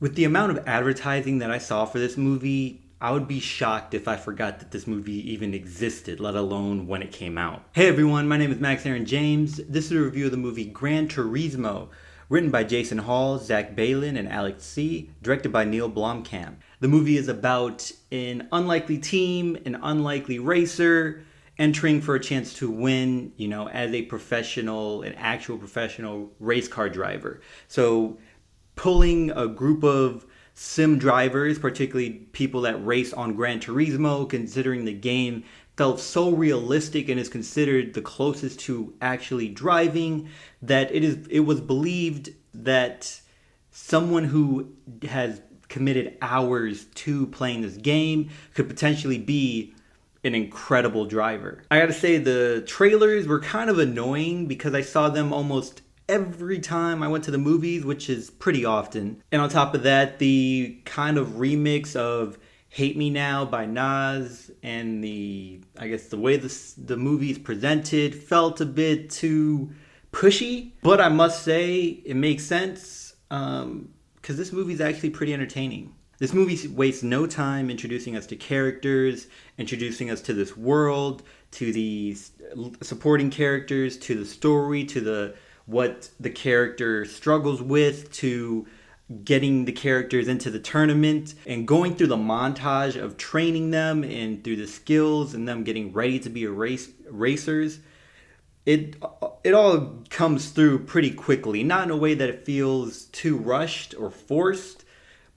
With the amount of advertising that I saw for this movie, I would be shocked if I forgot that this movie even existed, let alone when it came out. Hey everyone, my name is Aaron James. This is a review of the movie Gran Turismo, written by Jason Hall, Zach Balin, and Alex C., directed by Neil Blomkamp. The movie is about an unlikely team, an unlikely racer, entering for a chance to win, as an actual professional race car driver. So pulling a group of sim drivers, particularly people that race on Gran Turismo, considering the game felt so realistic and is considered the closest to actually driving, that it was believed that someone who has committed hours to playing this game could potentially be an incredible driver. I gotta say, the trailers were kind of annoying because I saw them almost every time I went to the movies, which is pretty often. And on top of that, the kind of remix of Hate Me Now by Nas and the way the movie's presented felt a bit too pushy. But I must say, it makes sense because this movie's actually pretty entertaining. This movie wastes no time introducing us to characters, introducing us to this world, to the supporting characters, to the story, to what the character struggles with, to getting the characters into the tournament, and going through the montage of training them and through the skills and them getting ready to be racers. It all comes through pretty quickly, not in a way that it feels too rushed or forced,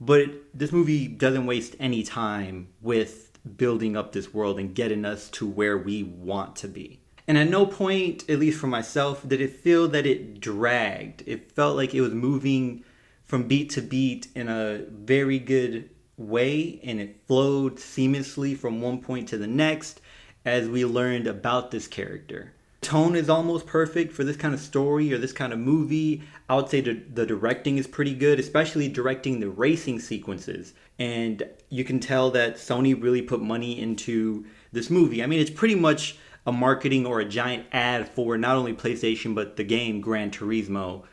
but this movie doesn't waste any time with building up this world and getting us to where we want to be. And at no point, at least for myself, did it feel that it dragged. It felt like it was moving from beat to beat in a very good way, and it flowed seamlessly from one point to the next as we learned about this character. Tone is almost perfect for this kind of story or this kind of movie. I would say the directing is pretty good, especially directing the racing sequences. And you can tell that Sony really put money into this movie. I mean, it's pretty much a marketing or a giant ad for not only PlayStation, but the game Gran Turismo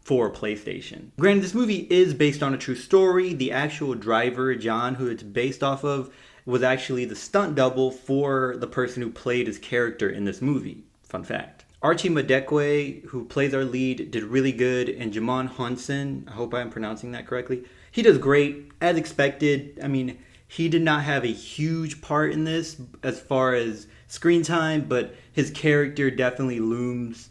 for PlayStation. Granted, this movie is based on a true story. The actual driver, John, who it's based off of, was actually the stunt double for the person who played his character in this movie. Fun fact. Archie Madekwe, who plays our lead, did really good, and Jamon Hunson, I hope I'm pronouncing that correctly, he does great, as expected. I mean, he did not have a huge part in this as far as screen time, but his character definitely looms,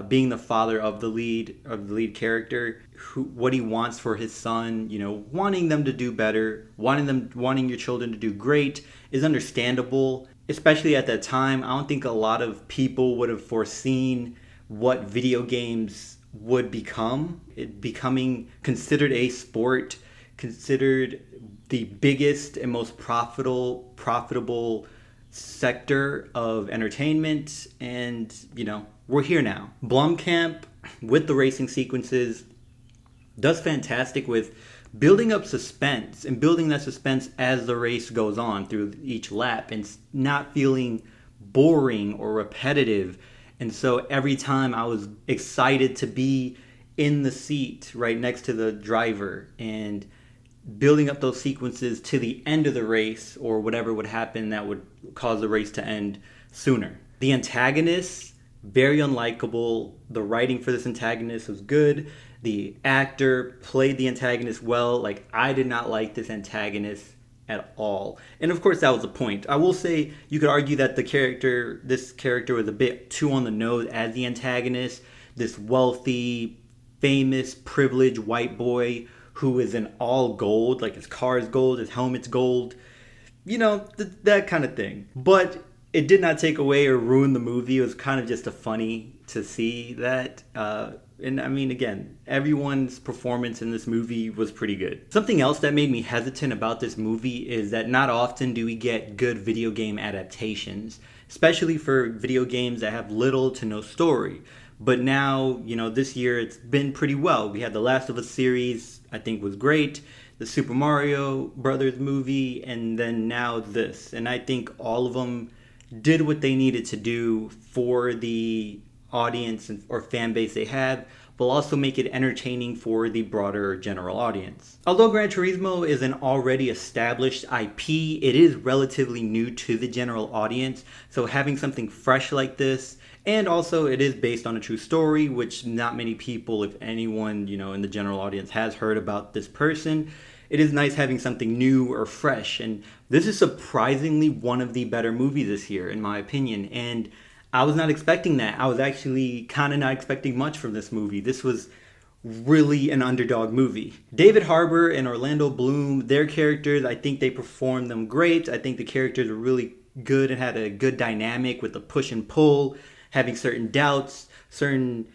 being the father of the lead character, what he wants for his son, wanting them to do better, wanting your children to do great is understandable, especially at that time. I don't think a lot of people would have foreseen what video games would become. It becoming considered a sport, considered the biggest and most profitable sector of entertainment, and we're here now. Blomkamp, with the racing sequences, does fantastic with building up suspense and building that suspense as the race goes on through each lap and not feeling boring or repetitive. And so every time I was excited to be in the seat right next to the driver and building up those sequences to the end of the race or whatever would happen that would cause the race to end sooner. The antagonist, very unlikable. The writing for this antagonist was good. The actor played the antagonist well. I did not like this antagonist at all. And of course that was the point. I will say you could argue that this character was a bit too on the nose as the antagonist. This wealthy, famous, privileged white boy who is in all gold, his car is gold, his helmet's gold, that kind of thing. But it did not take away or ruin the movie. It was kind of just funny to see that. And I mean, again, everyone's performance in this movie was pretty good. Something else that made me hesitant about this movie is that not often do we get good video game adaptations, especially for video games that have little to no story. But now, this year it's been pretty well. We had the Last of Us series, I think was great, the Super Mario Brothers movie, and then now this. And I think all of them did what they needed to do for the audience or fan base they have, but will also make it entertaining for the broader general audience. Although Gran Turismo is an already established IP, it is relatively new to the general audience, so having something fresh like this, and also it is based on a true story, which not many people, if anyone, in the general audience has heard about this person, it is nice having something new or fresh. And this is surprisingly one of the better movies this year, in my opinion. And I was not expecting that. I was actually kind of not expecting much from this movie. This was really an underdog movie. David Harbour and Orlando Bloom, their characters, I think they performed them great. I think the characters were really good and had a good dynamic with the push and pull, having certain doubts, certain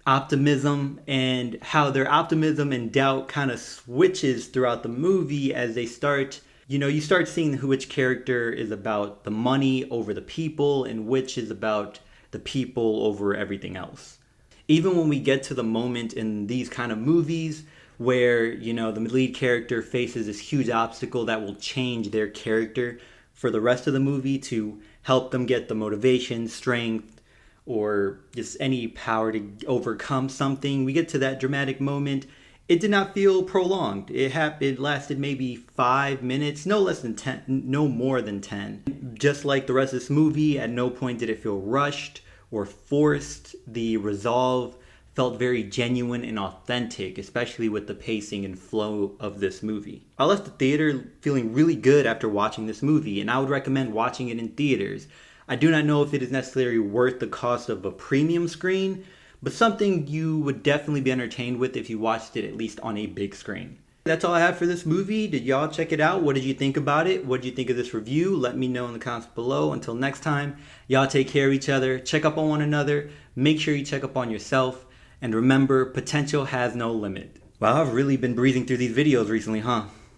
optimism, and how their optimism and doubt kind of switches throughout the movie as they start, you start seeing which character is about the money over the people and which is about the people over everything else. Even when we get to the moment in these kind of movies where, the lead character faces this huge obstacle that will change their character for the rest of the movie to help them get the motivation, strength, or just any power to overcome something. We get to that dramatic moment. It did not feel prolonged. It lasted maybe 5 minutes, no less than 10, no more than 10. Just like the rest of this movie, at no point did it feel rushed or forced. The resolve felt very genuine and authentic, especially with the pacing and flow of this movie. I left the theater feeling really good after watching this movie, and I would recommend watching it in theaters. I do not know if it is necessarily worth the cost of a premium screen, but something you would definitely be entertained with if you watched it at least on a big screen. That's all I have for this movie. Did y'all check it out? What did you think about it? What did you think of this review? Let me know in the comments below. Until next time, y'all take care of each other, check up on one another, make sure you check up on yourself, and remember, potential has no limit. Wow, I've really been breezing through these videos recently, huh?